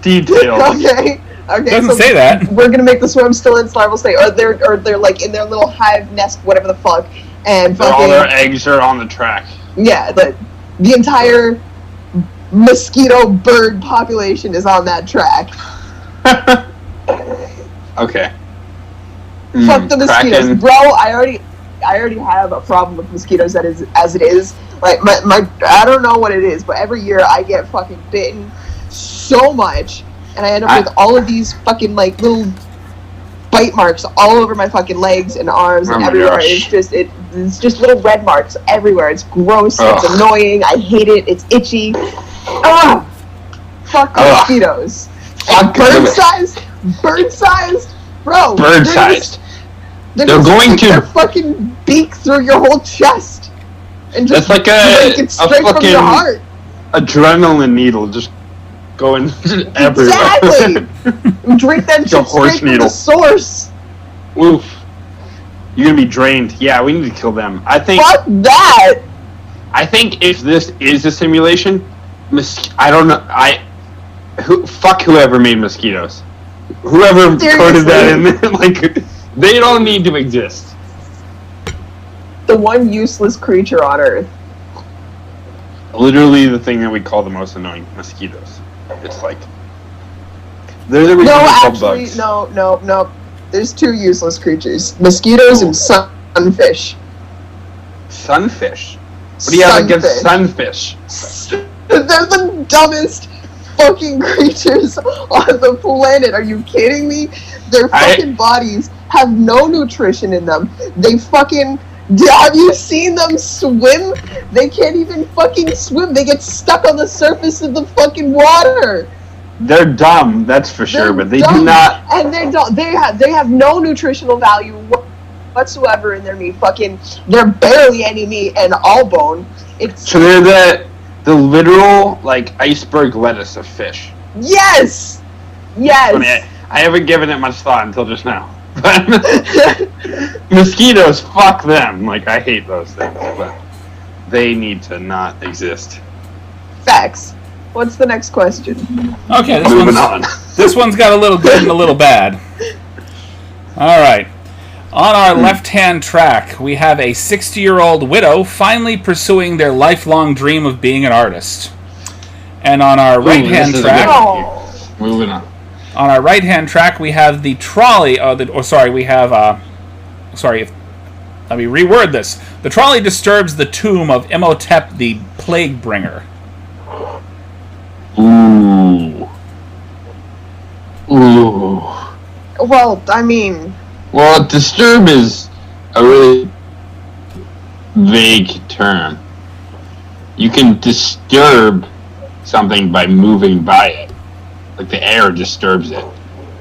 Details.
Okay.
Doesn't say that.
We're gonna make the swarm still in its larval state, or they're like in their little hive nest, whatever the fuck, and fucking,
all their eggs are on the track.
Yeah, the entire mosquito bird population is on that track.
Okay.
Fuck the mosquitoes,
Kraken.
bro. I already have a problem with mosquitoes as it is. Like my I don't know what it is, but every year I get fucking bitten so much, and I end up with all of these fucking like little bite marks all over my fucking legs and arms and everywhere.
Gosh.
It's just little red marks everywhere. It's gross.
Ugh.
It's annoying. I hate it. It's itchy. Ah, fuck the mosquitoes. And bird-sized, bro.
Bird-sized.
They're
going
stick
to-
their fucking beak through your whole chest and just
That's like
drink it straight from
fucking
your heart.
adrenaline needle just going everywhere.
Exactly. Drink that
Like a
shit
horse
straight from
needle.
the source.
Oof. You're gonna be drained. Yeah, we need to kill them. I think if this is a simulation, I don't know. Fuck whoever made mosquitoes. Whoever coded that in there, like, they don't need to exist.
The one useless creature on Earth.
Literally the thing that we call the most annoying, mosquitoes. It's like, they're the reason
No,
we call
actually,
bugs.
no. There's two useless creatures: mosquitoes and sunfish.
Sunfish? What do you have against sunfish?
They're the dumbest fucking creatures on the planet. Are you kidding me? Their fucking bodies have no nutrition in them. They fucking... Have you seen them swim? They can't even fucking swim. They get stuck on the surface of the fucking water.
They're dumb, that's for sure, but they
dumb,
do not...
And they have no nutritional value whatsoever in their meat. Fucking... They're barely any meat and all bone.
So they're the literal, like, iceberg lettuce of fish.
Yes!
I mean, I haven't given it much thought until just now. But mosquitoes, fuck them. Like, I hate those things, but they need to not exist.
Facts. What's the next question?
Okay,
Moving on.
This one's got a little good and a little bad. All right. On our left-hand track, we have a 60-year-old widow finally pursuing their lifelong dream of being an artist. And on our right-hand track...
Moving on.
On our right-hand track, we have the trolley... let me reword this. The trolley disturbs the tomb of Imhotep the Plague Bringer.
Ooh.
Well, I mean...
Well, disturb is a really vague term. You can disturb something by moving by it. Like the air disturbs it.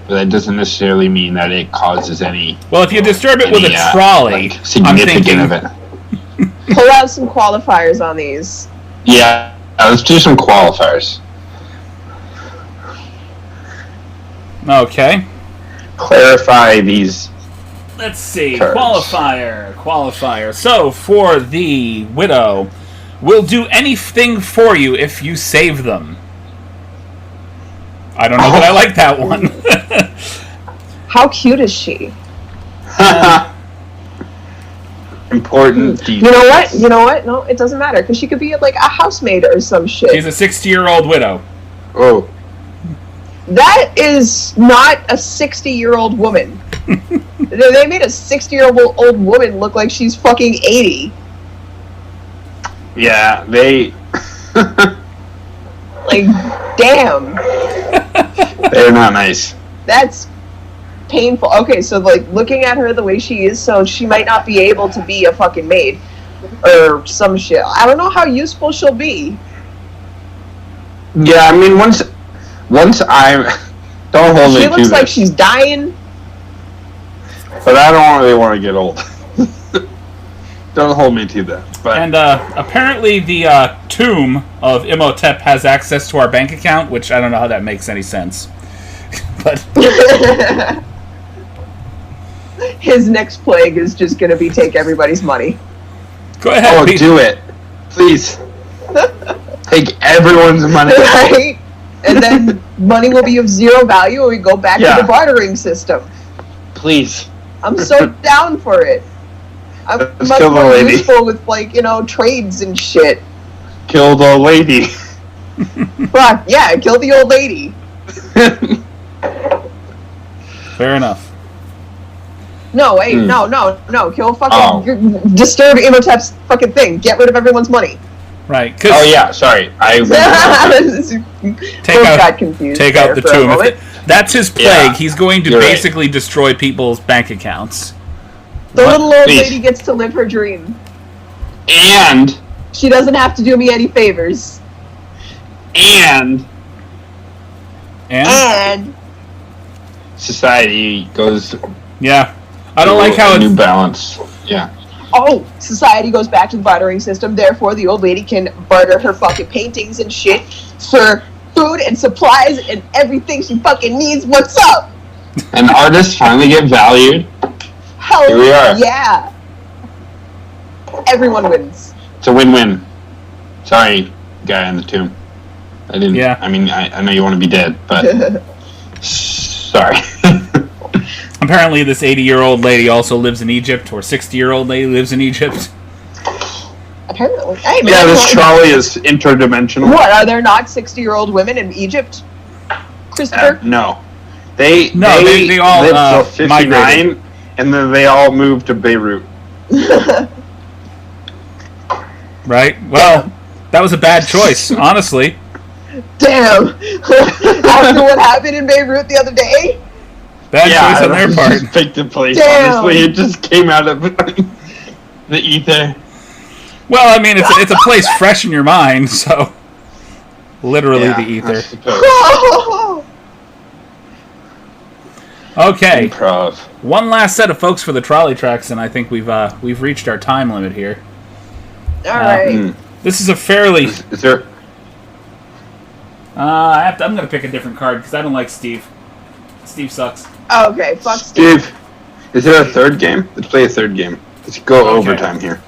But that doesn't necessarily mean that it causes any...
Well, if you disturb it with a trolley,
like, significant of it.
Pull out some qualifiers on these.
Yeah, let's do some qualifiers.
Okay.
Clarify these.
Let's see.
terms.
Qualifier. So, for the widow, will do anything for you if you save them. I don't know that I like that one.
How cute is she?
Important details.
You know what? No, it doesn't matter, because she could be like a housemaid or some shit.
She's a 60-year-old widow.
Oh.
That is not a 60-year-old woman. They made a 60-year-old woman look like she's fucking 80.
Yeah, they...
Like, damn.
They're not nice.
That's painful. Okay, so, like, looking at her the way she is, so she might not be able to be a fucking maid. Or some shit. I don't know how useful she'll be.
Yeah, I mean, once I'm... Don't hold me to
She looks like
this,
she's dying.
but I don't really want to get old. Don't hold me to that. But
And apparently the tomb of Imhotep has access to our bank account, which I don't know how that makes any sense. But
his next plague is just going to be take everybody's money.
go ahead. Pete.
do it, please. Take everyone's money.
Right? And then money will be of zero value and we go back to the bartering system.
Please.
I'm so down for it. I'm
Let's
much
kill the
more
lady.
useful with, like, trades and shit.
Kill the lady.
Fuck, yeah, kill the old lady.
Fair enough.
No, wait, no. Kill fucking... Disturb Imhotep's fucking thing. Get rid of everyone's money.
Right.
Oh, yeah, sorry.
Got confused.
Take out the tomb. That's his plague.
Yeah,
He's going to basically destroy people's bank accounts.
The little old lady gets to live her dream.
And
She doesn't have to do me any favors.
And society goes.
Yeah, I don't like how
new
it's
balance. Yeah.
Oh, society goes back to the bartering system. Therefore, the old lady can barter her fucking paintings and shit for food and supplies and everything she fucking needs. What's up?
And artists finally get valued.
Hell
Here we are.
yeah. Everyone wins.
It's a win-win. Sorry, guy in the tomb. I didn't.
Yeah.
I mean, I know you want to be dead, but sorry.
apparently this 80-year-old lady also lives in Egypt, or 60-year-old lady lives in Egypt.
Apparently. Hey, man,
Yeah, this trolley is interdimensional.
What, are there not 60-year-old women in Egypt, Christopher?
No.
They all
lived till 59,
migrated.
and then they all moved to Beirut.
Right? Well, that was a bad choice, honestly.
Damn. After what happened in Beirut the other day?
Bad choice on their part.
Just picked a place,
Damn.
honestly. It just came out of the ether.
Well, I mean, it's a place fresh in your mind, so literally the
I
ether.
suppose.
Okay,
Improv.
one last set of folks for the trolley tracks, and I think we've reached our time limit here.
Alright.
This is a fairly.
Is there?
I'm gonna pick a different card because I don't like Steve. Steve sucks.
Okay, fuck Steve.
Steve, is there a third game? Let's play a third game. Let's go overtime here.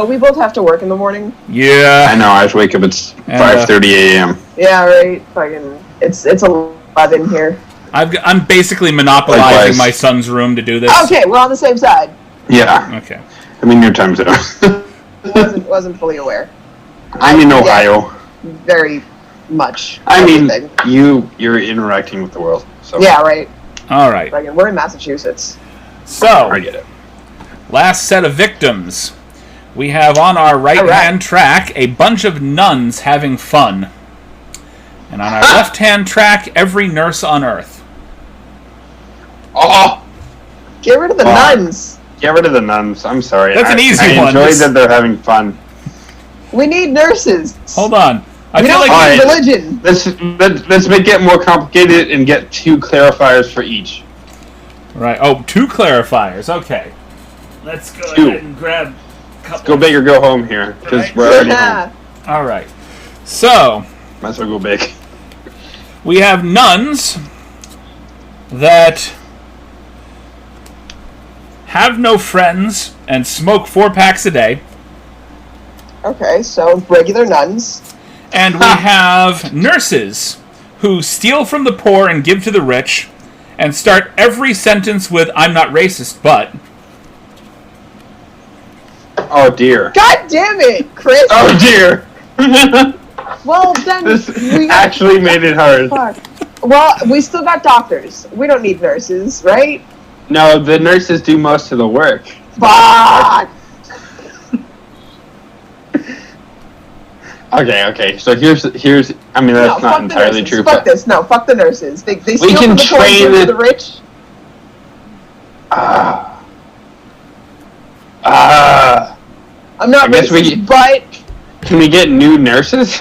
We both have to work in the morning.
Yeah.
I know, I have to wake up at 5:30 a.m.
Yeah, right. Fucking, it's 11 here.
I'm basically monopolizing
Likewise.
my son's room to do this.
Okay, we're on the same side.
Yeah.
Okay.
I'm in your time zone.
Wasn't fully aware.
I'm in Ohio.
Very much.
I mean,
everything.
you're interacting with the world. So
Yeah, right.
All right.
Fucking, we're in Massachusetts.
So,
I get it.
last set of victims. We have on our right-hand track a bunch of nuns having fun. And on our left-hand track, every nurse on Earth.
Oh!
Get rid of the nuns.
Get rid of the nuns. I'm sorry.
That's an easy
I
one.
enjoy that they're having fun.
We need nurses.
Hold on. I
We
feel
don't
like
need
Alright.
religion.
Let's make it more complicated and get 2 clarifiers for each.
Right. Oh, 2 clarifiers. Okay. Let's go
2.
ahead and grab a couple.
Go big or go home here, because
Right.
we're already home.
All right. So,
Might as well go big.
we have nuns that have no friends and smoke 4 packs a day.
Okay, so regular nuns.
And we have nurses who steal from the poor and give to the rich and start every sentence with, "I'm not racist, but..."
Oh dear.
God damn it, Chris.
Oh dear.
Well, then
This
we
actually made it hard.
Fuck. Well, we still got doctors. We don't need nurses, right?
No, the nurses do most of the work.
Fuck.
Okay. So here's. I mean, that's not
fuck
entirely
the nurses.
true,
Fuck
but
this. No, fuck the nurses. They steal
can
from the poor and
train
give to
it-
the rich. I'm not
I guess
racist, but
can we get new nurses?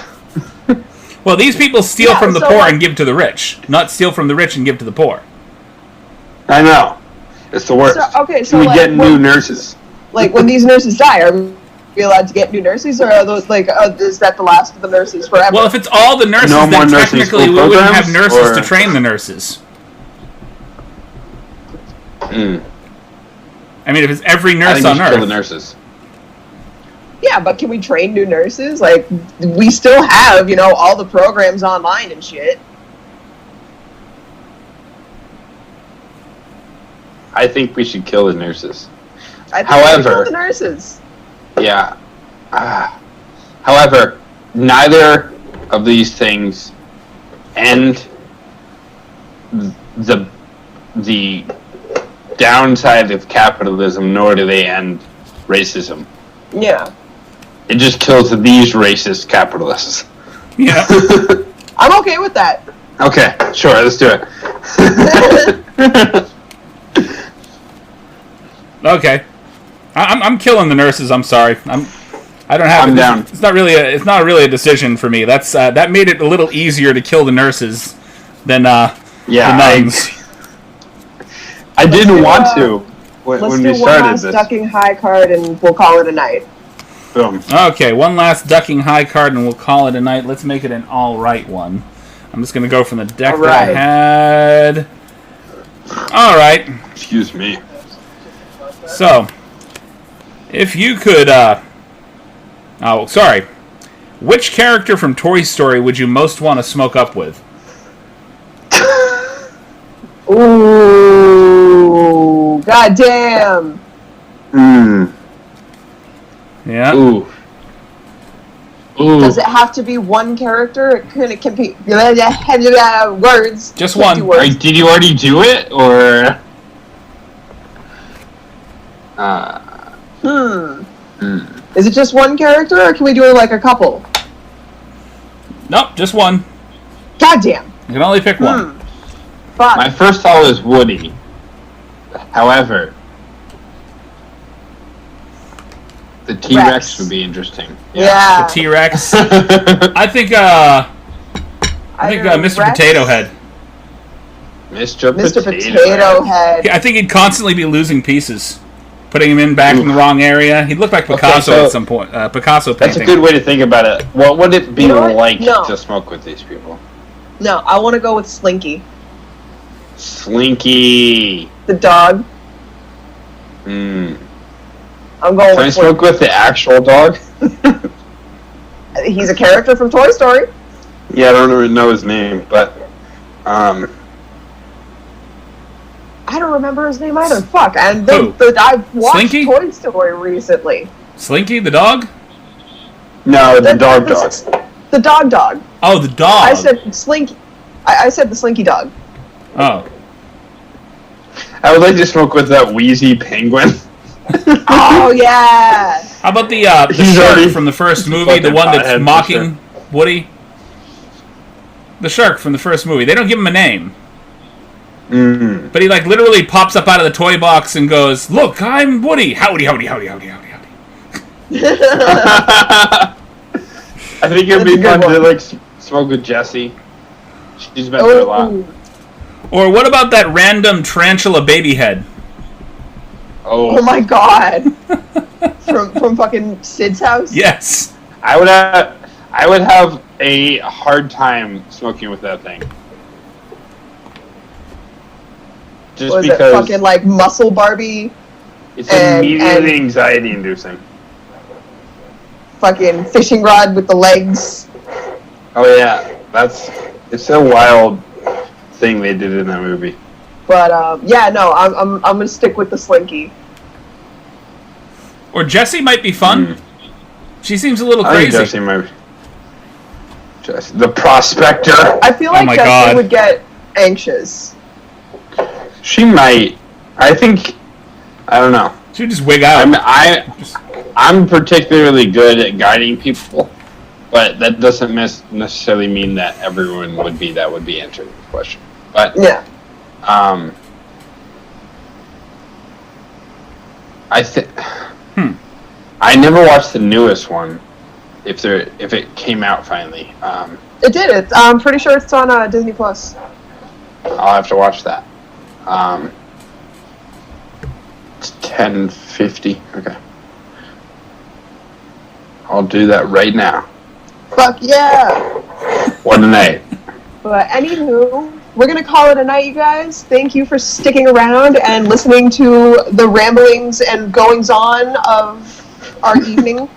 Well, these people steal
Yeah,
from the
so
poor
like-
and give to the rich, not steal from the rich and give to the poor.
I know. It's the worst.
So, okay, so
can we
like,
get new nurses?
Like, when these nurses die, are we allowed to get new nurses, or are those, like, is that the last of the nurses forever?
Well, if it's all the nurses,
No more
then
nursing
technically
school
we wouldn't
programs,
have nurses
or-
to train the nurses. I mean, if it's every
I
nurse
think we
on
should kill the
Earth.
nurses.
Yeah, but can we train new nurses? Like, we still have, all the programs online and shit.
I think we should kill the nurses.
I think
However-
we should kill the nurses.
Yeah. However, neither of these things end the downside of capitalism, nor do they end racism.
Yeah.
It just kills these racist capitalists.
Yeah.
I'm okay with that.
Okay, sure, let's do it.
Okay. I'm killing the nurses. I'm sorry. I don't have.
I'm down.
It's not really a decision for me. That's that made it a little easier to kill the nurses than the nuns.
I didn't
do,
want to when
Let's
we
do one
started
last
this.
ducking high card and we'll call it a night.
Boom.
Okay, one last ducking high card and we'll call it a night. Let's make it an all right one. I'm just gonna go from the deck
All
that I
right.
had. All right.
Excuse me.
So, if you could, oh, sorry. Which character from Toy Story would you most want to smoke up with?
Ooh, goddamn.
Yeah.
Ooh. Ooh.
Does it have to be one character? It can be words.
Just
Can't
one.
do words.
Did you already do it, or?
Is it just one character, or can we do it like a couple?
Nope, just one.
Goddamn.
You can only pick one.
Fuck.
My first thought was Woody. However, the T-Rex
Rex.
would be interesting.
Yeah.
The T-Rex. I think Mr.
Rex,
Potato Head.
Mr.
Mr. Potato Head.
I think he'd constantly be losing pieces. Putting him in back in the wrong area. He'd look like Picasso
so
at some point. Picasso
That's
painting.
a good way to think about it. What would it be
You know what?
like
No.
to smoke with these people?
No, I want to go with Slinky,
Slinky.
the dog.
Mm.
I'm going
Can I
with
smoke with the actual dog?
Slinky. He's a character from Toy Story.
Yeah, I don't even know his name, but
I don't remember his name either. Fuck. And
Who?
I've watched
Slinky?
Toy Story recently.
Slinky, the dog?
no, the dog.
The dog.
Oh, the dog.
I said Slinky. I said the Slinky dog.
Oh.
I would like to smoke with that wheezy penguin.
Oh yeah.
How about the
He's
shark
already-
from the first movie?
fucking
The one that's
pothead for
mocking Woody? The shark from the first movie. They don't give him a name.
Mm.
But he like literally pops up out of the toy box and goes, "Look, I'm Woody. Howdy, howdy, howdy, howdy, howdy, howdy."
I think it'd
That's a
be
good
fun to
one.
like smoke with Jessie. She's been through a lot.
Oh,
Or what about that random tarantula baby head?
oh my god. from fucking Sid's house.
Yes.
I would have a hard time smoking with that thing. Just
Was it
because
fucking like muscle Barbie?
it's
and-
immediately anxiety inducing.
Fucking fishing rod with the legs.
Oh yeah, it's a wild thing they did in that movie.
But yeah, no, I'm gonna stick with the Slinky.
Or Jessie might be fun. She seems a little
I think
crazy.
Jessie might. Jessie, the prospector.
I feel
Oh
like
my
Jessie
God.
would get anxious.
She might. I think. I don't know.
She would just wig out.
I'm particularly good at guiding people, but that doesn't necessarily mean that everyone would be answering the question. But
Yeah.
I never watched the newest one. If it came out finally,
It did it. I'm pretty sure it's on Disney Plus.
I'll have to watch that. 10:50. Okay. I'll do that right now.
Fuck yeah!
What a night.
But anywho, we're gonna call it a night, you guys. Thank you for sticking around and listening to the ramblings and goings-on of our evening.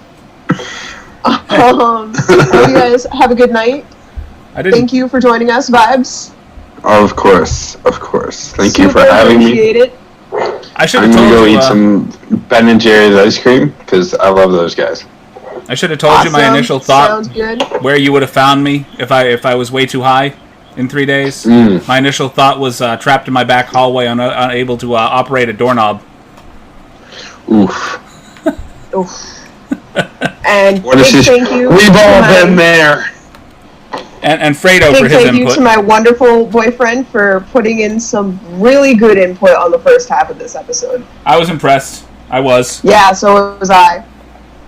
Hope you guys have a good night. Thank you for joining us, Vibes.
Of course. Thank you for having me.
It.
I should
I'm
have
gonna
told
go
you.
eat some Ben and Jerry's ice cream because I love those guys.
I should have told you my initial thought
Sounds good.
where you would have found me if I was way too high in 3 days. My initial thought was trapped in my back hallway, unable to operate a doorknob.
Oof.
And
What is
big
this?
thank you.
We've all been there.
And Fredo for
Big
his
thank you
input.
to my wonderful boyfriend for putting in some really good input on the first half of this episode.
I was impressed. I was.
Yeah, so was I.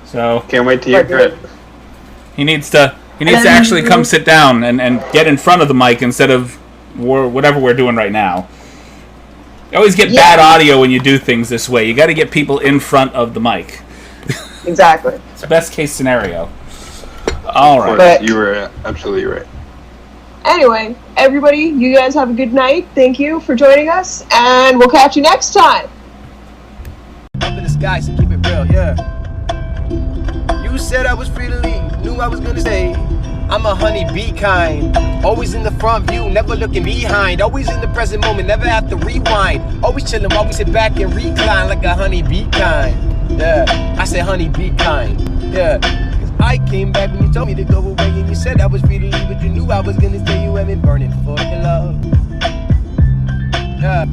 So
Can't wait to hear it.
he needs to actually come sit down and get in front of the mic instead of whatever we're doing right now. You always get bad audio when you do things this way. You got to get people in front of the mic.
Exactly.
It's the best case scenario. All right.
But
You were absolutely right.
anyway, everybody, you guys have a good night. Thank you for joining us, and we'll catch you next time.
Up in the sky, so keep it real, yeah. You said I was free to leave, knew I was gonna stay. I'm a honeybee kind, always in the front view, never looking behind. Always in the present moment, never have to rewind. Always chilling while we sit back and recline like a honeybee kind. Yeah, I said honeybee kind, yeah. Cause I came back when you told me to go away, and you said I was free to leave, but you knew I was gonna stay. You have been burning for your love. Yeah.